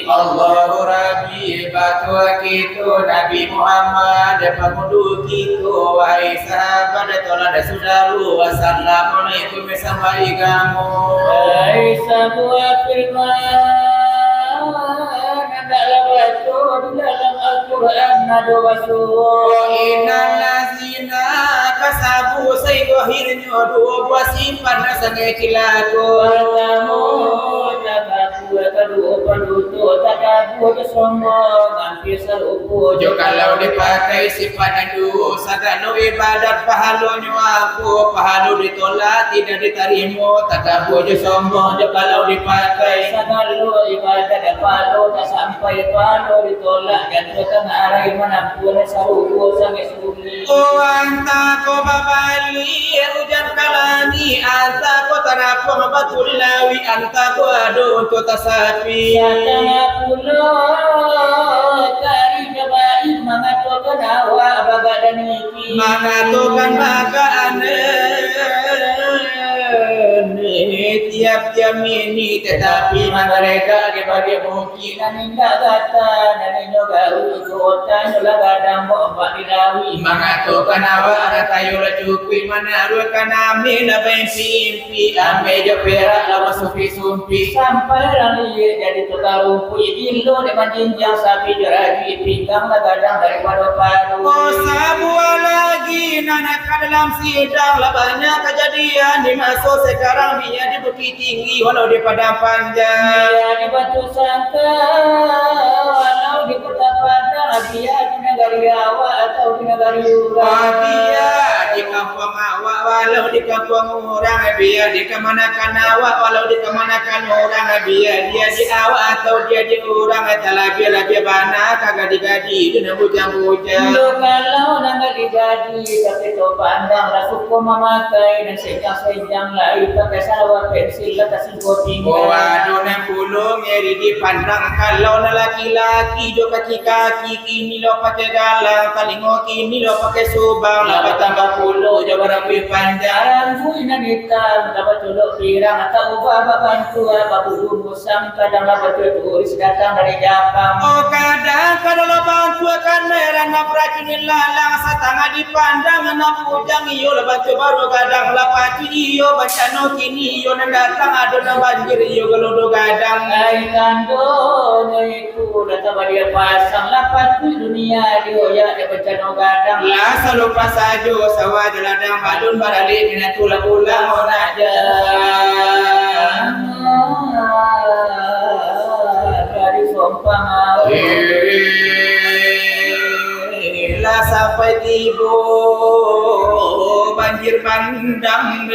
Allahu Rabbi batua kita Nabi Muhammad pengunduh kita wahai sahabat tolong dan saudara wassalamualaikum sampai kamu Hai sebuah firman adalah betul dalam Al-Quran ada wa innal ladzina kasabu sayyi'ahirnya dua buah simpan sangai kilatu Alamu takabu kedua penduduk takabu kesombong hampir serupu jo kalau dipakai sifat dosa kalau ibadat pahalanya aku pahala ditolak tidak diterima takabu jo sombong jo kalau dipakai segala ibadat dan pahala tak sampai pahala ditolak dan tengah arai manapun serupu sangat sulit anta ko babali hujan kalani anta ko tarapong batulawi anta ko ado untuk tasapi Satana pulo kari jabai mengatakan awak baga niki mengatakan maka tiap jam ini tetapi mereka dibagi mungkin Naninda kata naninyo garu kota nyola gadang bomba dilawi mengatakan awak tayo la cukui manaru kanami na pimpi ame jo perak lawa sumpi sampai rani jadi tukar rumput gilo di manjinjang sapi jeraji pinggang la gadang daripada paru oh semua lagi nanak dalam sidang lah banyak kejadian di masa sekarang dia di Bukit Tinggi walau di Padang Panjang dia di Batu Sangkar walau di Kota Padang dia di negari awak atau di negari orang dia di kampung awak walau di kampung orang biar di kemanakan awak walau di kemanakan orang biar dia di awak atau dia di orang lagi bana kagak digadi dengan bujang-bujang kalau nggak digadi tapi to pandang rasuku memakai dan sejang-sejang lain pakai salwa pensil kasih coating waduh nang pulung ngeri dipandang kalau laki-laki jo kaki-kaki kini lo pakai galang talingo kini lo pakai subang lah tambah puluh jo barang panjang jalan buinan hitam dapat colok pirang atau ubah bantu apa bulu musang kadang dapat turis datang dari Jepang oh kadang lo bantu kamera na pracunin lalang sa tanga dipandang na pujang iyo la bantu baru kadang la pacu iyo baca no kini iyo nang datang ada na banjir iyo gelodo gadang ai kandonya itu data badia pasang lapat dunia dia dia bencana gadang lah selalu pasajo sawah ladang balun barali dengan tulang-tulang orang aja dari sompang lah sampai tiba banjir bandang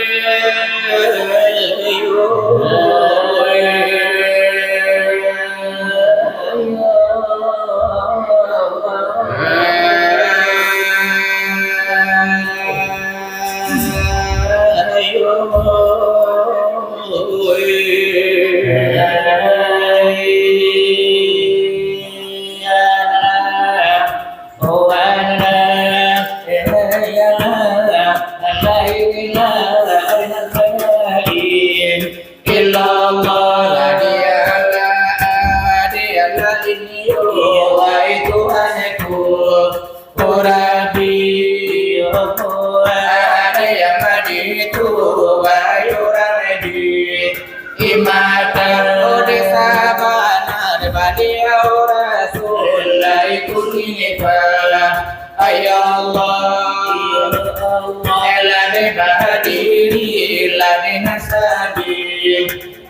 Ya Allah Elade bahadiri lade nasabi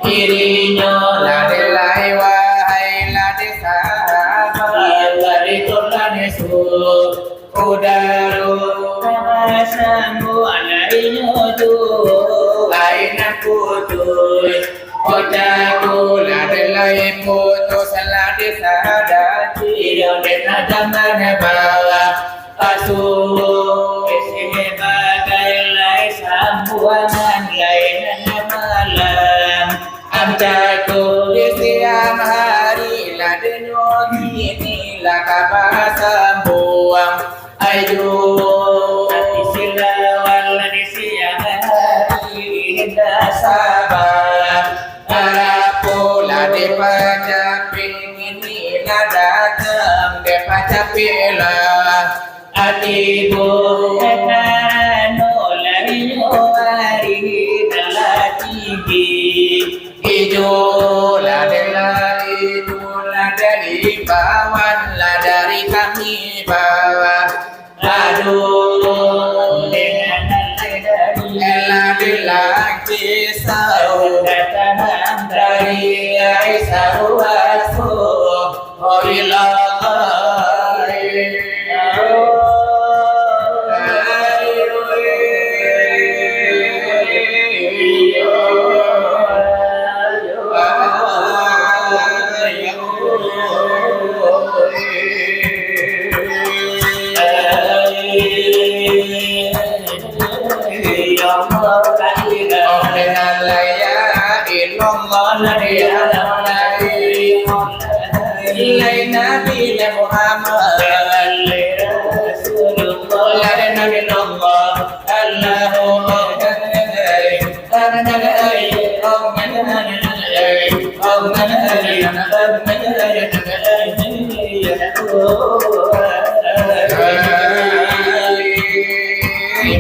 Irinya lade lai wahai lade sahabat lade tolane su Udaru Sanggu alainya tu Aina putus Otaku lade lai putus lade sadati Dena zaman bawa Asuh sebagai lai sambuangan lainan malam Amcaku di siang hari lade nyoti inilah kabar sembuang ayu silawal di siang hari hendak sabar Arapu lade pacaping inilah datang de pacapilah Adibu ekano lariyo hari dalati Ijo lade itu dari bawan lah dari kami bawa Aduh dengan dari lade lagi sau datang dari Aisyah wasu Orilah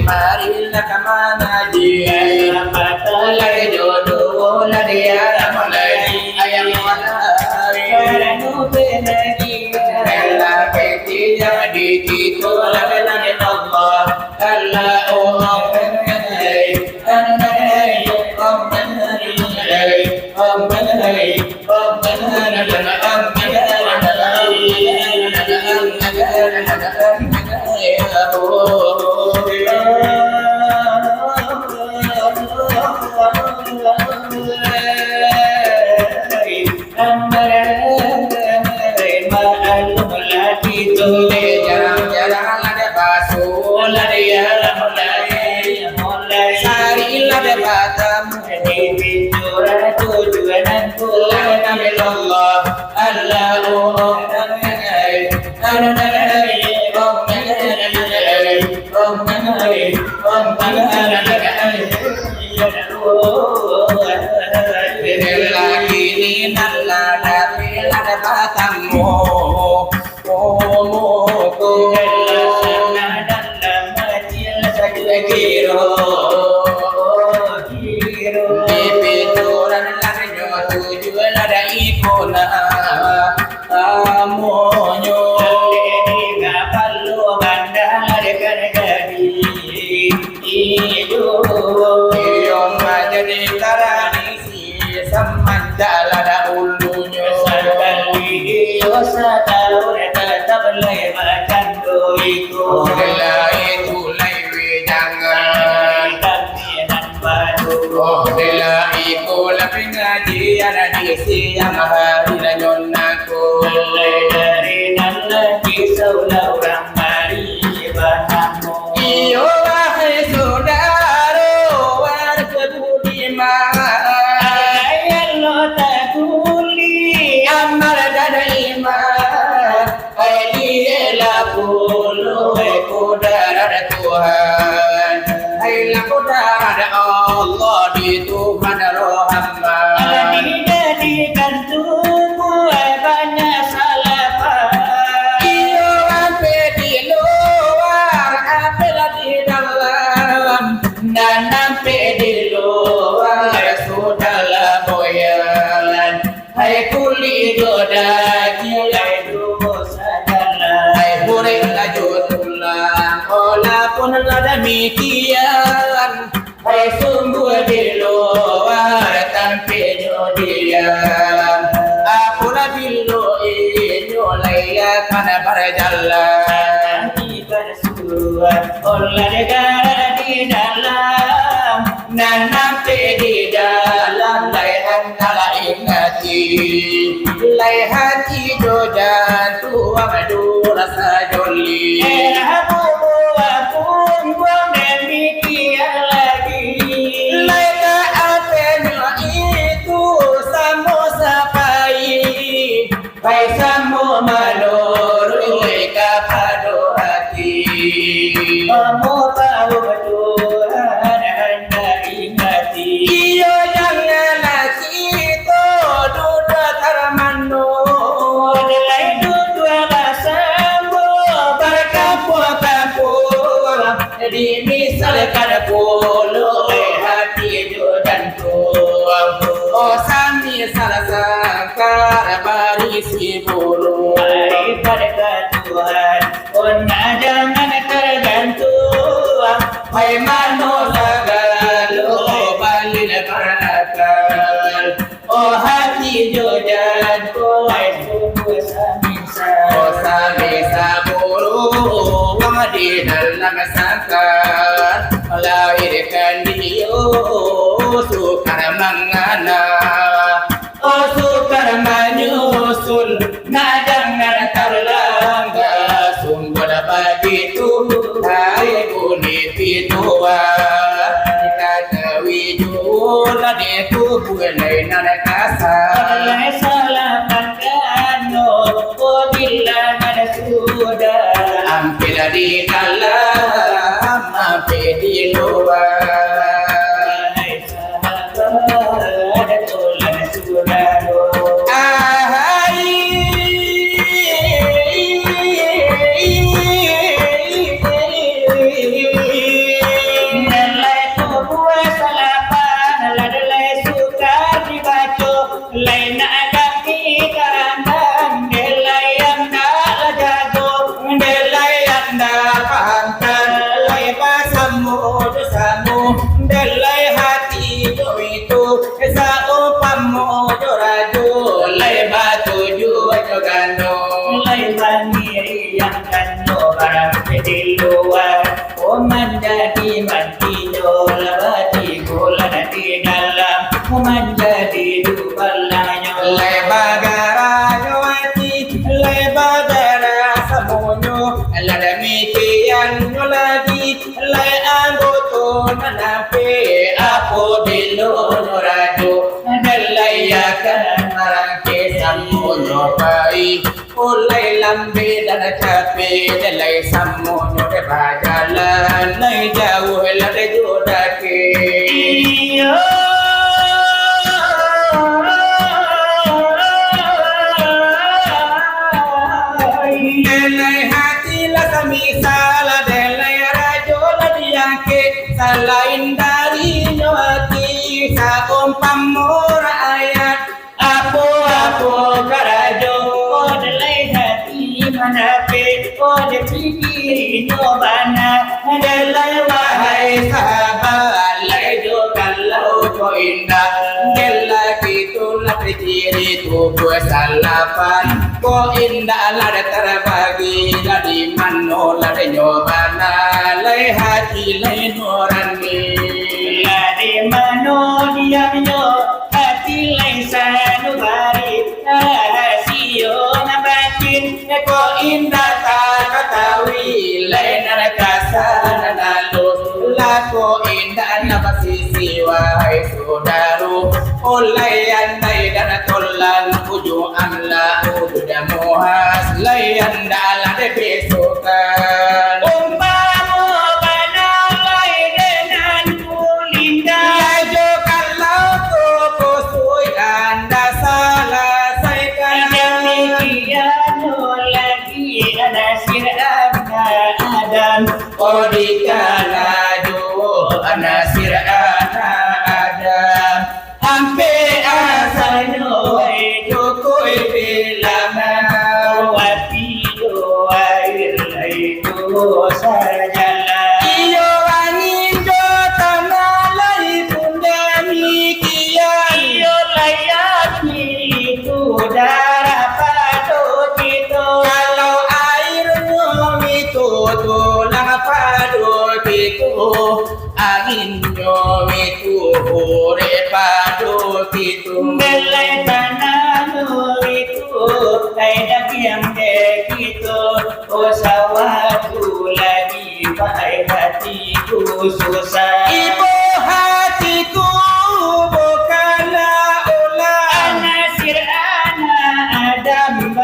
Marilah kemana dia Lari jodoh lari alam lari ayam lari Karanu penagi Bella peti jadi itu lari lari Allah Allah oh jarang-jarang ada basuh lari alam lari sari lari batam tujuanku Nabi Allah Allah lagi ini nalla tapi lada batamu Pipituran larjo tujuan ada ikona amonyo Perlu bandar gadi Iyong jadi karani si samandala da ulunyo Sakali sakal tetap lewakan doiku Delai tulai wejangan Kaminan badu Delai kula pingaji ada di siang hari na nyonaku dari nalla kisau laurang mari banamu Iyo wahai saudara warga budiman Ayalo takuli amal dan iman Ailah puluh kudara Tuhan Ailah kudara Allah di Tuhan Rahman Dijadikan tunggu banyak salah Iyo ampe di luar ampe di dalam dan ampe di luar sudahlah boyan Hai kuli dodaki Dosa dalam Hai puri laju tulang olah pun demikian hai sungguh di luar tampilnya dia apula bilu inyo laya kana berjalan di bersuara oleh negara di dalam nan nanti di dalam laihan kala ingati laihati jodan tua madu rasa joli Paisamu menurut kepada hati kamu tahu betul anda ingati iyo janganlah kita duduk termanu Delai dua bahasamu berkampur-kampur dimisalkan puluh hati dan tuang oh sami salah sangkar barisi burung Baik pada Tuhan Ona jangan tergantung hai manusia galuh balil berakal oh hati jodan Hai sungguh samisa oh sami burung di dalam sangkar melahirkan dia sukar mengana oh sukar menyusul nadang terlangga sungguh begitu hai bunyi pitua kita terwijul di tubuh lain kasar Oleh salah pangkano Oh bila ada sudah hampir di dalam hampir di luar Hai sahabat Ada tulang sudah Nilai sebuah salapan Ladalai suka dibaca Lain kaki karangan Nilai yang tak jago delai anda pangkan delai basamu dosamu delai hati itu saupamu joraju delai batu jua jogano Mulai bandiri yang kano barang di luar Oh menjadi mantijo labati gula di dalam Oh menjadi dupalanyo delai bagara joati delai bagara samunyo lada mikian lagi delai anggoto nanape apo bilo noraju delai akan marangke samunyo pai ulai lambe dan cape delai samunyo de bajalan lai jauh lada jodake Iyo delai hati la samisala delai rajo la diangke selain dari nyawati saumpamura ayat Apo karajo Odalai hati manape Ode pikiri nyobana Dalai wahai sahabat lai jo kalau ko indah delai itu la ciri tubuh salapan ko indah la terbagi la di mano la nyobana lai hati lai nurani Lade mano diamyo Hati laisa nubari Rahasio nabatin ko indah tak ketahui lain rakasa nalus lako indah nabasisi wahai saudaro oleh andai dan tolan ujung amla udah muhas layan dalam besokan Umpamu banalai dengan kulinda Lajo kalau kusui anda salah saya Demikian lagi ada sirana Adam oh dikala anasir Adam hampir asano jokoi bilama Wati doa itu sajalah angin yo itu repado itu belai tanah itu kayak yang begitu sawatu lagi baik hatiku susah ibu hatiku bukanlah ulah nasir anak Adam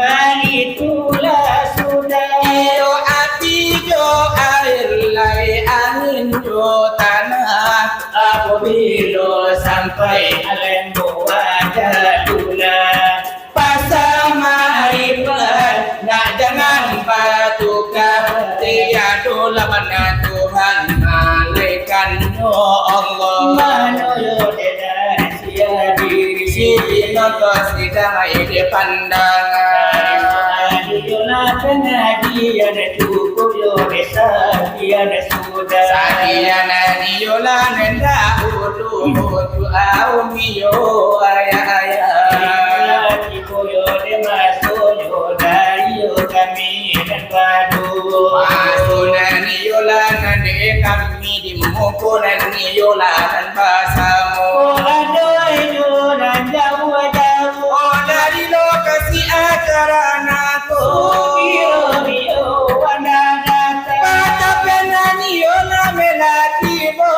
itulah sudah iyo api jo air lai angin jo tanah apabila sampai alam wajah tulah pasama ribat nak jangan patukah tiada lawan Tuhan malaikat yo Allah manoyo dan sia diri si nonton sidang ide pandangan Yola kena dia na cukup yo desa dia na sudah Sadiana yola nenda ulu tu au miyo aya Tipo yo de maso yo dari yo kami dan padu Masuna yola nande kami di mukuna yola dan basamu Oh adoy yo dan jauh Oh dari lokasi acara nako Bio bio wanadata Pada penani yola melati bo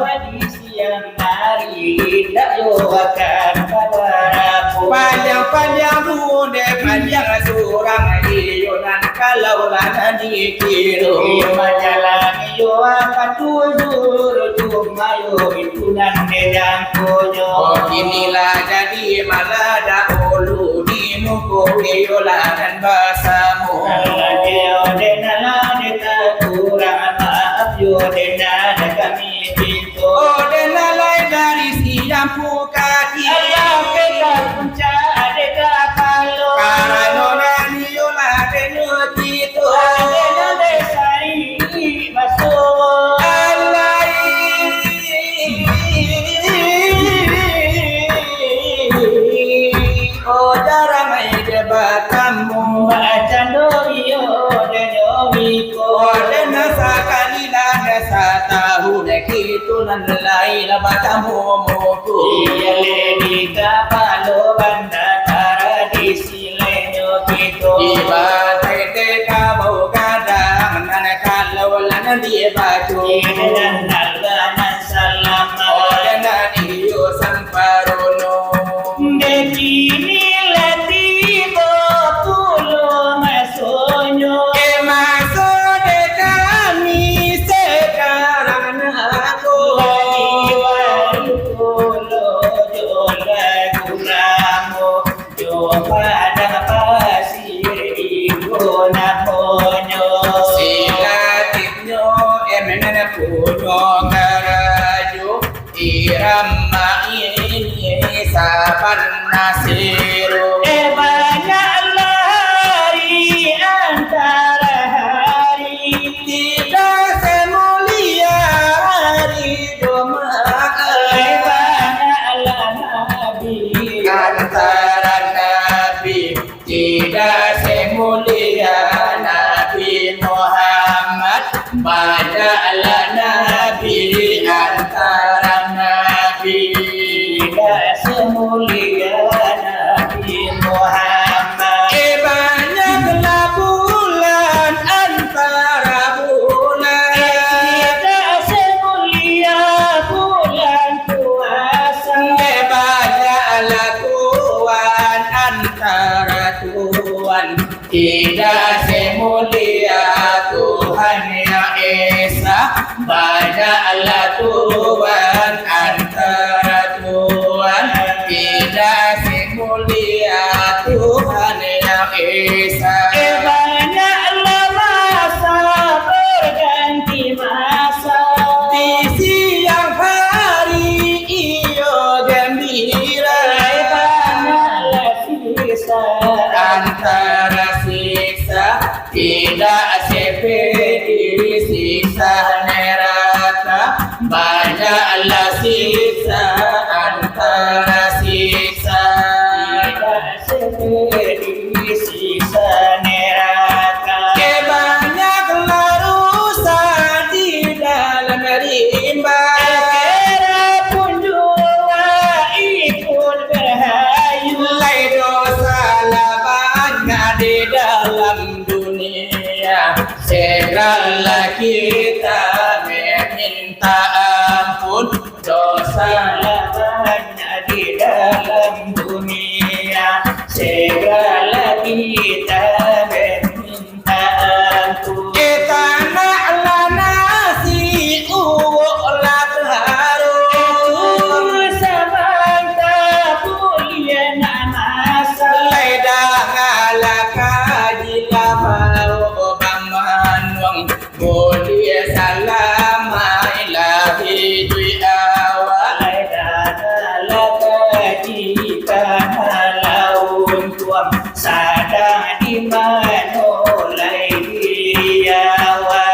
Muslim siang hari tidak yo akan padaku Panjang-panjang runde panjang surang yonan kalau lana dikiro majalah yo akan tujur cuma yo itu nan dedang kojo Oh inilah jadi malada ulu di muko yola dan basamu yo denala deta kurang maaf yo denala kami pintu Oh denalai dari siang pukati Allah peka punca deta kalo Karano nani yola denutito adena desai masuk Oh jarang aja batamu Macandoriyo denyoiko Oh dena sakali lana satahu Nekitu nan laila batamu muku Iya leni kapalo banda tradisi lenyo kito Iba tete kabau kadang Nana kalau lana dia batu Iya dan nalganan salama Oh dena niyo samparono Dekini latibo pulo masonyo Masuk de kami sekarang aku Lagi pulo jola guramo Jo pada pasir ibu namonyo Silatinyo emena puno garaju irama ini saban nasiru banyak lari antara hari tidak semulia hari domaan banyaklah nabi antara nabi tidak semulia Nabi Muhammad banyaklah nabi antara nabi tidak semulia Nabi Muhammad banyaklah bulan antara bulan tidak semulia bulan puasa banyaklah tuan antara tuan tidak semulia Tuhan yang Esa banyaklah tuan antara tuan tidak semulia Tuhan yang Esa banyaklah masa berganti masa di siang hari iyo gembira banyaklah sisa antara siksa tidak seperti siksa neraka banyaklah siksa antara siksa tidak seperti sisa neraka banyaklah rusa di minta ampun dosa banyak di dalam dunia, segala kita minta ampun. kita nak lana si ulat harum Sabang tabulian nasa, Laida ngalaka jila mau bamanwang mulia salama ilahi dui awal jika laun tuam sadang di manolai diawa.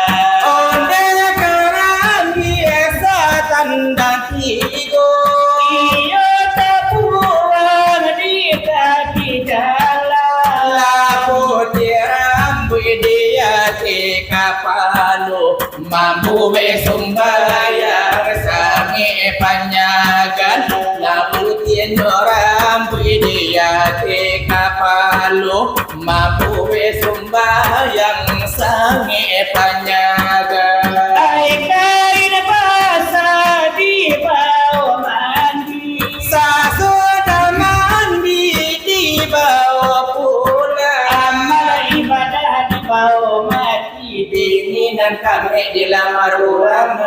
onde kerang biasa tanda tigo Iyo tapuang di kaki jalan, lapo tiram dia ke kapalo mampu besumbayar sange panyagan lapo tiendoram dia ke kapalo mampu besumbayang sange panyagan ai kain basah di bawah mandi. Sasudah mandi di bawah pulang Amal ibadah di bawah mati, dinginan kami di lamar orang